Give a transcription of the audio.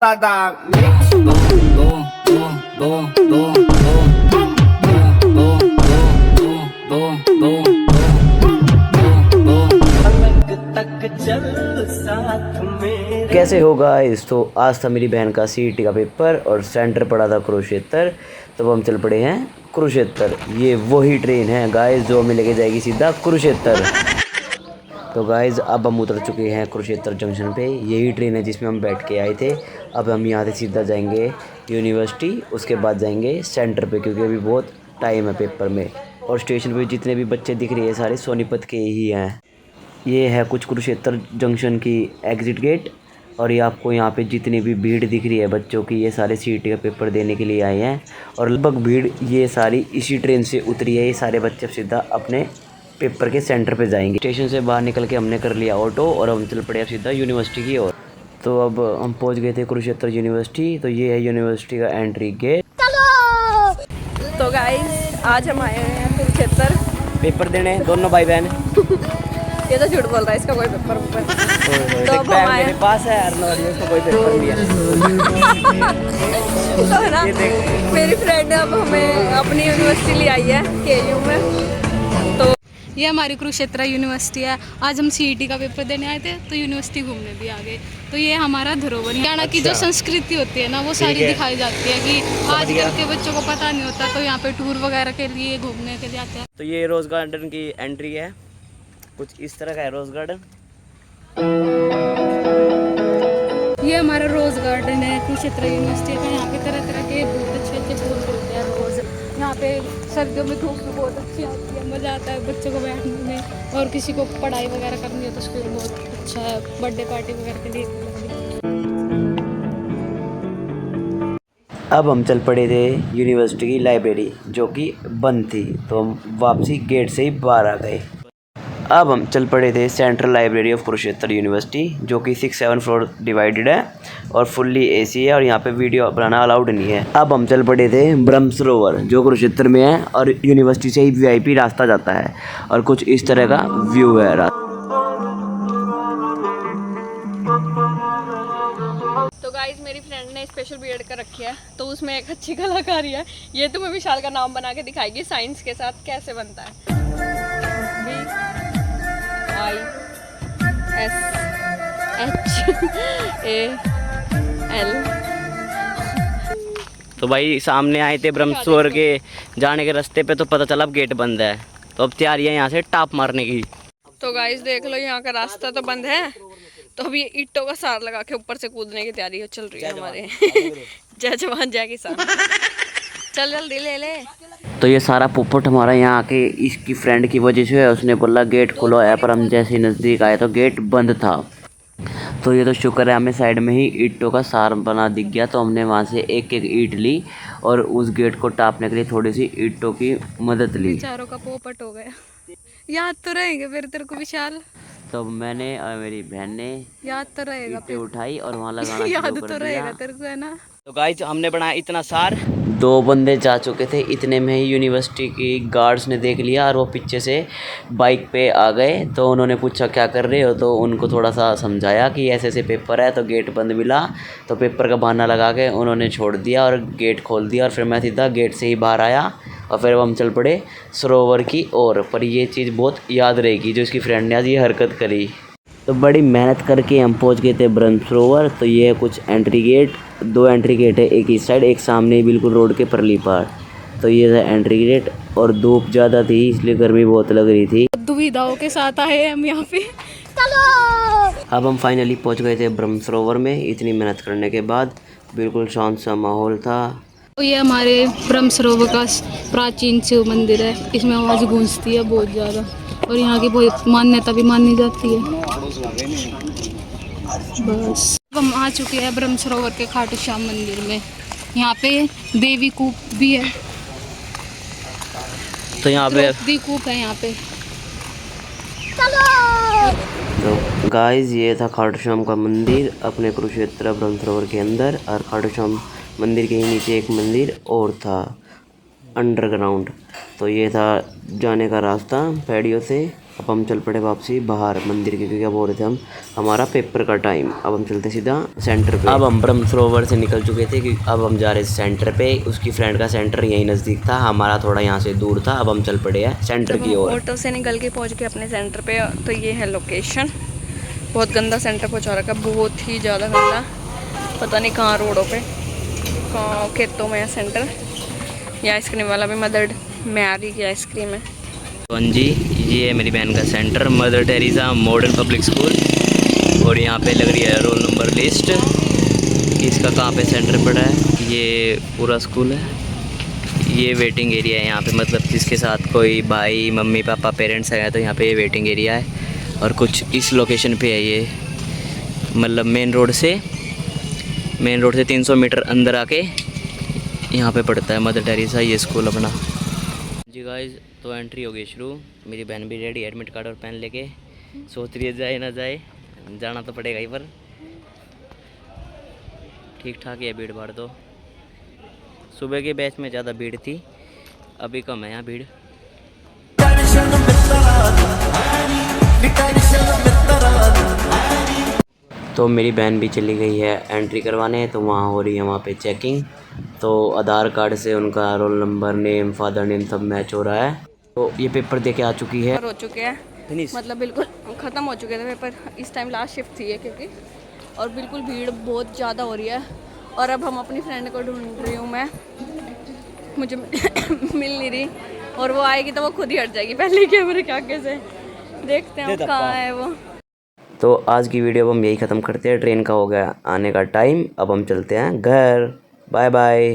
कैसे हो गाइस। तो आज था मेरी बहन का सीईटी का पेपर और सेंटर पड़ा था कुरुक्षेत्र। तो हम चल पड़े हैं कुरुक्षेत्र। ये वही ट्रेन है गाइस जो हमें लेके जाएगी सीधा कुरुक्षेत्र। तो गाइस अब हम उतर चुके हैं कुरुक्षेत्र जंक्शन पे। यही ट्रेन है जिसमें हम बैठ के आए थे। अब हम यहाँ से सीधा जाएंगे यूनिवर्सिटी, उसके बाद जाएंगे सेंटर पे, क्योंकि अभी बहुत टाइम है पेपर में। और स्टेशन पे जितने भी बच्चे दिख रहे हैं सारे सोनीपत के ही हैं। ये है कुछ कुरुक्षेत्र जंक्शन की एग्ज़िट गेट। और ये आपको यहाँ पे जितनी भी भीड़ दिख रही है बच्चों की, ये सारे सीईटी का पेपर देने के लिए आए हैं। और लगभग भीड़ ये सारी इसी ट्रेन से उतरी है। ये सारे बच्चे सीधा अपने पेपर के सेंटर पे जाएंगे। स्टेशन से बाहर निकल के हमने कर लिया ऑटो और हम चल पड़े अब सीधा यूनिवर्सिटी की ओर। तो अब हम पहुँच गए थे कुरुक्षेत्र यूनिवर्सिटी। तो ये है यूनिवर्सिटी का एंट्री गेट। तो गाइस आज हम आए हैं कुरुक्षेत्र पेपर देने, दोनों भाई बहन। ये तो झूठ बोल रहा है, इसका कोई पेपर तो अब हम आए मेरे पास है उसका कोई पेपर नहीं है। तो ना मेरी फ्रेंड अब हमें अपनी यूनिवर्सिटी ले आई है केयू में। तो ये हमारी कुरुक्षेत्र यूनिवर्सिटी है। आज हम सीईटी का पेपर देने आए थे तो यूनिवर्सिटी घूमने भी आ गए। तो ये हमारा धरोहर हरियाणा की जो संस्कृति होती है ना वो सारी दिखाई जाती है कि आजकल के बच्चों को पता नहीं होता। तो यहाँ पे टूर वगैरह के लिए घूमने के लिए आते हैं। तो ये रोज़ गार्डन की एंट्री है, कुछ इस तरह का है रोज़ गार्डन। ये हमारा रोज गार्डन है कुरुक्षेत्र यूनिवर्सिटी का। यहाँ पे तरह तरह के बहुत अच्छे अच्छे फूल खिलते हैं रोज। यहाँ पे सर्दियों में धूप भी बहुत अच्छी आती है, मज़ा आता है बच्चों को बैठने में। और किसी को पढ़ाई वगैरह करनी हो तो उसके लिए बहुत अच्छा है, बर्थडे पार्टी वगैरह के लिए। अब हम चल पड़े थे यूनिवर्सिटी की लाइब्रेरी जो कि बंद थी। तो हम वापसी गेट से ही बाहर आ गए। अब हम चल पड़े थे central library of Kurukshetra university जो कि 6-7 फ्लोर डिवाइडेड है और फुल्ली एसी है और यहाँ पे वीडियो बनाना अलाउड नहीं है। अब हम चल पड़े थे ब्रह्म सरोवर जो कुरुक्षेत्र में है और यूनिवर्सिटी से ही वीआईपी रास्ता जाता है और कुछ इस तरह का व्यू है। तो गाइस मेरी फ्रेंड ने स्पेशल बीएड कर रखी है तो उसमें एक अच्छी कलाकारी है। ये तुम्हें विशाल का नाम बना के दिखाएगी साइंस के साथ कैसे बनता है। VISHAL। तो भाई सामने आए थे ब्रह्म सरोवर के जाने के रास्ते पे, तो पता चला अब गेट बंद है। तो अब तैयारी है यहाँ से टाप मारने की। तो गाइस देख लो यहाँ का रास्ता तो बंद है, तो अभी ईंटों का सार लगा के ऊपर से कूदने की तैयारी चल रही है हमारे। जय जवान जय किसान। चल जल्दी ले ले। तो ये सारा पोपट हमारा यहाँ आके इसकी फ्रेंड की वजह से है। उसने बोला गेट खुलो है, पर हम जैसे ही नज़दीक आए तो गेट बंद था। तो ये तो शुक्र है हमें साइड में ही ईंटों का सार बना दिख गया। तो हमने वहाँ से एक एक ईंट ली और उस गेट को टापने के लिए थोड़ी सी ईंटों की मदद ली। चारों का पोपट हो गया। याद तो रहेंगे फिर तेरे को विशाल। तो मैंने और मेरी बहन ने याद तो रहेगा ईंटें उठाई और वहाँ लगाना याद शुरू तो कर रहेगा दिया। तेरे को, है ना। तो गाइस हमने बनाया इतना सार। 2 बंदे जा चुके थे, इतने में ही यूनिवर्सिटी की गार्ड्स ने देख लिया और वो पीछे से बाइक पे आ गए। तो उन्होंने पूछा क्या कर रहे हो, तो उनको थोड़ा सा समझाया कि ऐसे ऐसे पेपर है। तो गेट बंद मिला तो पेपर का बहाना लगा के उन्होंने छोड़ दिया और गेट खोल दिया। और फिर मैं सीधा गेट से ही बाहर आया और फिर हम चल पड़े सरोवर की ओर। पर ये चीज़ बहुत याद रहेगी जो इसकी फ्रेंड ने आज ये हरकत करी। तो बड़ी मेहनत करके हम पहुंच गए थे ब्रह्म सरोवर। तो ये है कुछ एंट्री गेट, 2 एंट्री गेट है, एक इस साइड एक सामने बिल्कुल रोड के परली पार। तो ये था एंट्री गेट और धूप ज़्यादा थी इसलिए गर्मी बहुत लग रही थी। दुविधाओं के साथ आए हम यहाँ पे। अब हम फाइनली पहुंच गए थे ब्रह्म सरोवर में। इतनी मेहनत करने के बाद बिल्कुल शांत सा माहौल था। तो ये हमारे ब्रह्म सरोवर का प्राचीन शिव मंदिर है। इसमें आवाज़ गूंजती है बहुत ज़्यादा और यहाँ की बहुत मान्यता भी मानी जाती है। बस हम आ चुके हैं ब्रह्म सरोवर के खाटू श्याम मंदिर में। यहाँ पे देवी कूप भी है। तो यहाँ पे देवी कूप है यहाँ पे। तो गाइस ये था खाटू श्याम का मंदिर अपने कुरुक्षेत्र ब्रह्म सरोवर के अंदर। और खाटू श्याम मंदिर के ही नीचे एक मंदिर और था अंडरग्राउंड। तो ये था जाने का रास्ता पैड़ियों से। अब हम चल पड़े वापसी बाहर मंदिर के, क्योंकि क्या बोल रहे थे हम, हमारा पेपर का टाइम। अब हम चलते सीधा सेंटर पे। अब हम ब्रह्म सरोवर से निकल चुके थे कि अब हम जा रहे थे सेंटर पे। उसकी फ्रेंड का सेंटर यहीं नज़दीक था, हमारा थोड़ा यहाँ से दूर था। अब हम चल पड़े हैं सेंटर की ओर। ऑटो से निकल के पहुँच गए अपने सेंटर पे। तो ये है लोकेशन। बहुत गंदा सेंटर पहुँचा रखा, बहुत ही ज़्यादा गंदा। पता नहीं कहाँ रोडों पे, कहाँ खेतों में है सेंटर। ये आइसक्रीम वाला भी मदर मैरी की आइसक्रीम है। हाँ जी, ये है मेरी बहन का centre, mother Teresa modern public school. और यहाँ पे लग रही है रोल नंबर लिस्ट, इसका कहाँ पे सेंटर पड़ा है। ये पूरा स्कूल है। ये वेटिंग एरिया है यहाँ पे, मतलब जिसके साथ कोई भाई मम्मी पापा पेरेंट्स आए तो यहाँ पे ये वेटिंग एरिया है। और कुछ इस लोकेशन पे है ये, मतलब मेन रोड से 300 मीटर अंदर आके यहाँ पे पड़ता है मदर टेरेसा ये स्कूल अपना। जी गाइस, तो एंट्री हो गई शुरू। मेरी बहन भी रेडी, एडमिट कार्ड और पेन लेके सोच रही है जाए ना जाए, जाना तो पड़ेगा ही। पर ठीक ठाक है भीड़ भाड़ तो। सुबह के बैच में ज़्यादा भीड़ थी, अभी कम है यहाँ भीड़। तो मेरी बहन भी चली गई है एंट्री करवाने, तो वहाँ हो रही है वहाँ पे चेकिंग। तो आधार कार्ड से उनका roll number, name, father name सब मैच हो रहा है। तो ये पेपर दे के आ चुकी है। हो चुके हैं, मतलब बिल्कुल ख़त्म हो चुके थे पेपर। इस टाइम लास्ट शिफ्ट थी है क्योंकि, और बिल्कुल भीड़ बहुत ज़्यादा हो रही है। और अब हम अपनी फ्रेंड को ढूंढ रही हूँ मैं, मुझे मिल नहीं रही। और वो आएगी तो वो खुद ही हट जाएगी पहले कैमरे के आगे से। देखते हैं कहाँ है वो। तो आज की वीडियो अब हम यही ख़त्म करते हैं। ट्रेन का हो गया आने का टाइम, अब हम चलते हैं घर। Bye bye.